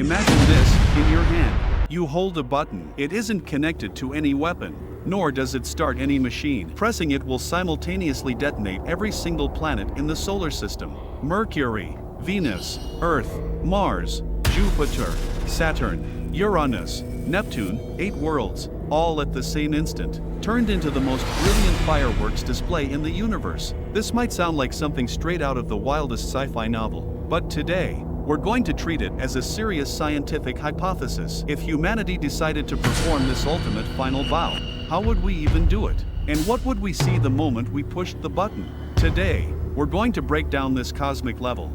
Imagine this in your hand. You hold a button. It isn't connected to any weapon, nor does it start any machine. Pressing it will simultaneously detonate every single planet in the solar system. Mercury, Venus, Earth, Mars, Jupiter, Saturn, Uranus, Neptune, 8 worlds, all at the same instant, turned into the most brilliant fireworks display in the universe. This might sound like something straight out of the wildest sci-fi novel, but today, we're going to treat it as a serious scientific hypothesis. If humanity decided to perform this ultimate final vow, how would we even do it? And what would we see the moment we pushed the button? Today, we're going to break down this cosmic level.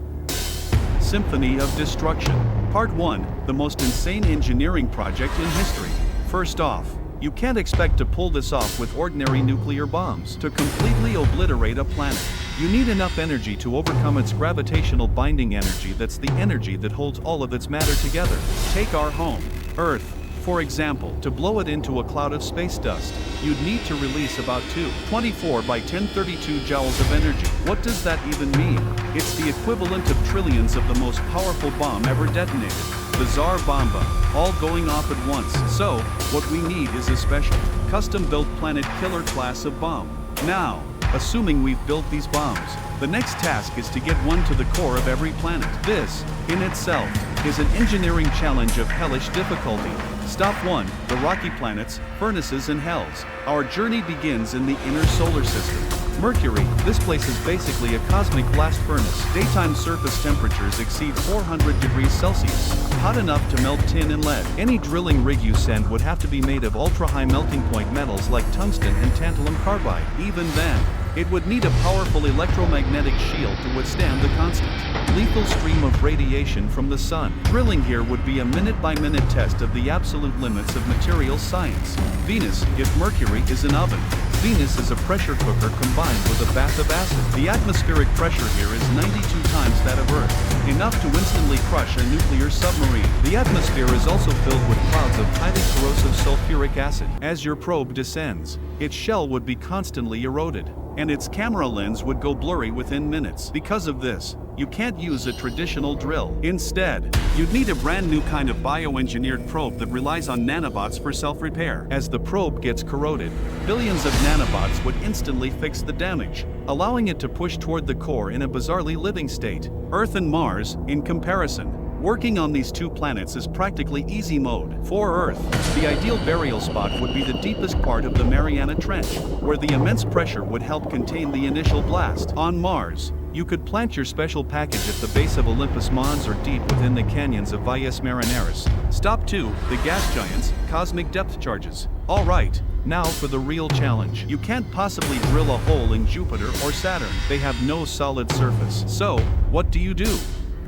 Symphony of Destruction. Part 1, the most insane engineering project in history. First off, you can't expect to pull this off with ordinary nuclear bombs. To completely obliterate a planet, you need enough energy to overcome its gravitational binding energy. That's the energy that holds all of its matter together. Take our home, Earth, for example. To blow it into a cloud of space dust, you'd need to release about 224 by 1032 joules of energy. What does that even mean? It's the equivalent of trillions of the most powerful bomb ever detonated, the Tsar Bomba, all going off at once. So, what we need is a special, custom-built planet killer class of bomb. Now, assuming we've built these bombs, the next task is to get one to the core of every planet. This, in itself, is an engineering challenge of hellish difficulty. Stop 1, the rocky planets, furnaces and hells. Our journey begins in the inner solar system. Mercury, this place is basically a cosmic blast furnace. Daytime surface temperatures exceed 400 degrees Celsius, hot enough to melt tin and lead. Any drilling rig you send would have to be made of ultra-high melting point metals like tungsten and tantalum carbide. Even then, it would need a powerful electromagnetic shield to withstand the constant, lethal stream of radiation from the sun. Drilling here would be a minute-by-minute test of the absolute limits of material science. Venus, if Mercury is an oven, Venus is a pressure cooker combined with a bath of acid. The atmospheric pressure here is 92 times that of Earth, enough to instantly crush a nuclear submarine. The atmosphere is also filled with clouds of highly corrosive sulfuric acid. As your probe descends, its shell would be constantly eroded, and its camera lens would go blurry within minutes. Because of this, you can't use a traditional drill. Instead, you'd need a brand new kind of bioengineered probe that relies on nanobots for self-repair. As the probe gets corroded, billions of nanobots would instantly fix the damage, allowing it to push toward the core in a bizarrely living state. Earth and Mars, in comparison, working on these two planets is practically easy mode. For Earth, the ideal burial spot would be the deepest part of the Mariana Trench, where the immense pressure would help contain the initial blast. On Mars, you could plant your special package at the base of Olympus Mons or deep within the canyons of Valles Marineris. Stop 2, the gas giants, cosmic depth charges. Alright, now for the real challenge. You can't possibly drill a hole in Jupiter or Saturn. They have no solid surface. So, what do you do?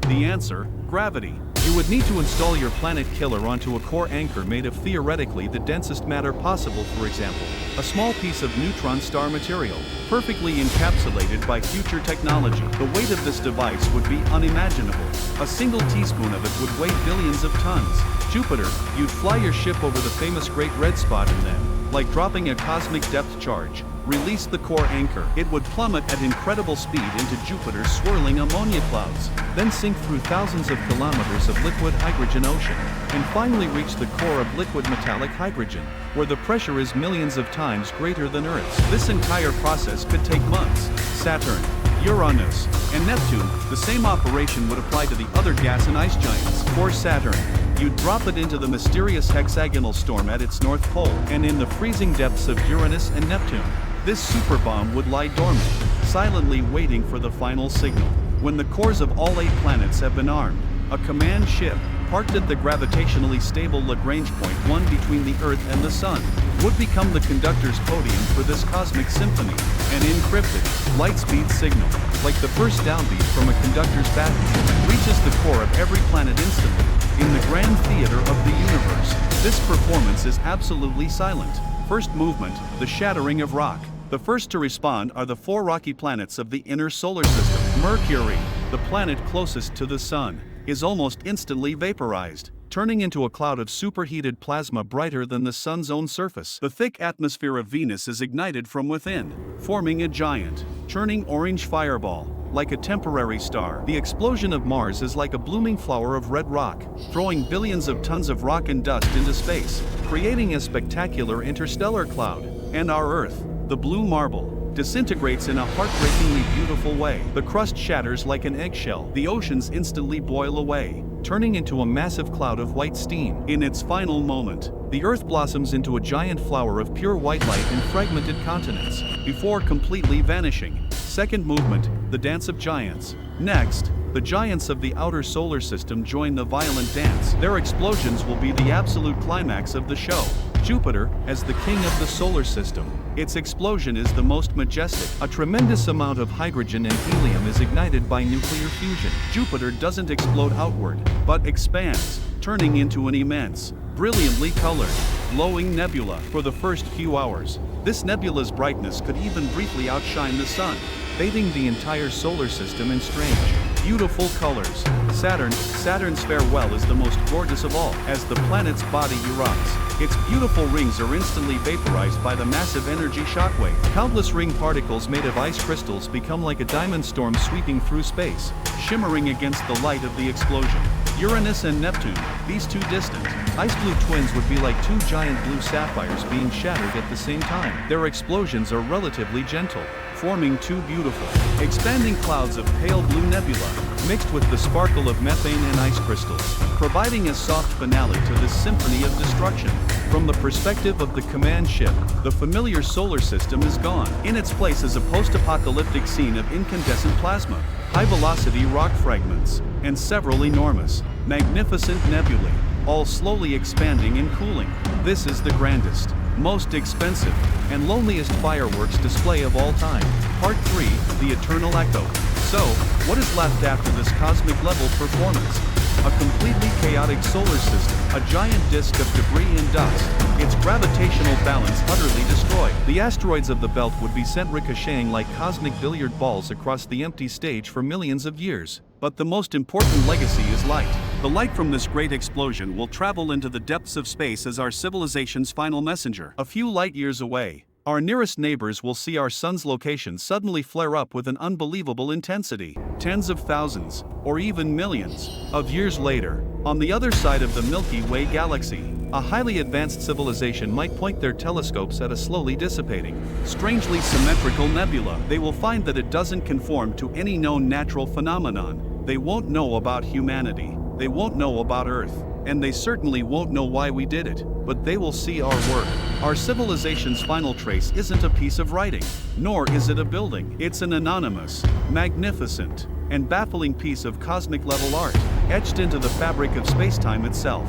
The answer, gravity. You would need to install your planet killer onto a core anchor made of theoretically the densest matter possible, for example, a small piece of neutron star material, perfectly encapsulated by future technology. The weight of this device would be unimaginable. A single teaspoon of it would weigh billions of tons. Jupiter, you'd fly your ship over the famous Great Red Spot and then, like dropping a cosmic depth charge, release the core anchor. It would plummet at incredible speed into Jupiter's swirling ammonia clouds, then sink through thousands of kilometers of liquid hydrogen ocean, and finally reach the core of liquid metallic hydrogen, where the pressure is millions of times greater than Earth's. This entire process could take months. Saturn, Uranus, and Neptune, the same operation would apply to the other gas and ice giants. For Saturn, you'd drop it into the mysterious hexagonal storm at its north pole, and in the freezing depths of Uranus and Neptune, this superbomb would lie dormant, silently waiting for the final signal. When the cores of all 8 planets have been armed, a command ship, parked at the gravitationally stable Lagrange point 1 between the Earth and the Sun, would become the conductor's podium for this cosmic symphony. An encrypted, light-speed signal, like the first downbeat from a conductor's battery, reaches the core of every planet instantly. In the grand theater of the universe, this performance is absolutely silent. First movement, the shattering of rock. The first to respond are the 4 rocky planets of the inner solar system. Mercury, the planet closest to the Sun, is almost instantly vaporized, turning into a cloud of superheated plasma brighter than the Sun's own surface. The thick atmosphere of Venus is ignited from within, forming a giant, churning orange fireball. like a temporary star. The explosion of Mars is like a blooming flower of red rock, throwing billions of tons of rock and dust into space, creating a spectacular interstellar cloud. And our Earth, the blue marble, disintegrates in a heartbreakingly beautiful way. The crust shatters like an eggshell. The oceans instantly boil away, turning into a massive cloud of white steam. In its final moment, the Earth blossoms into a giant flower of pure white light in fragmented continents, before completely vanishing. Second movement, the Dance of Giants. Next, the giants of the outer solar system join the violent dance. Their explosions will be the absolute climax of the show. Jupiter, as the king of the solar system. Its explosion is the most majestic. A tremendous amount of hydrogen and helium is ignited by nuclear fusion. Jupiter doesn't explode outward, but expands, turning into an immense, brilliantly colored, glowing nebula. For the first few hours, this nebula's brightness could even briefly outshine the sun, bathing the entire solar system in strange, beautiful colors. Saturn's farewell is the most gorgeous of all. As the planet's body erupts, its beautiful rings are instantly vaporized by the massive energy shockwave. Countless ring particles made of ice crystals become like a diamond storm sweeping through space, shimmering against the light of the explosion. Uranus and Neptune, these two distant, ice blue twins would be like two giant blue sapphires being shattered at the same time. Their explosions are relatively gentle, forming two beautiful, expanding clouds of pale blue nebula, mixed with the sparkle of methane and ice crystals, providing a soft finale to this symphony of destruction. From the perspective of the command ship, the familiar solar system is gone. In its place is a post-apocalyptic scene of incandescent plasma, high-velocity rock fragments, and several enormous, magnificent nebulae, all slowly expanding and cooling. This is the grandest, most expensive, and loneliest fireworks display of all time. Part 3, The Eternal Echo. So, what is left after this cosmic level performance? A completely chaotic solar system, a giant disk of debris and dust, its gravitational balance utterly destroyed. The asteroids of the belt would be sent ricocheting like cosmic billiard balls across the empty stage for millions of years. But the most important legacy is light. The light from this great explosion will travel into the depths of space as our civilization's final messenger. A few light years away, our nearest neighbors will see our sun's location suddenly flare up with an unbelievable intensity. Tens of thousands, or even millions, of years later, on the other side of the Milky Way galaxy, a highly advanced civilization might point their telescopes at a slowly dissipating, strangely symmetrical nebula. They will find that it doesn't conform to any known natural phenomenon. They won't know about humanity. They won't know about Earth. And they certainly won't know why we did it, but they will see our work. Our civilization's final trace isn't a piece of writing, nor is it a building. It's an anonymous, magnificent, and baffling piece of cosmic-level art, etched into the fabric of space-time itself.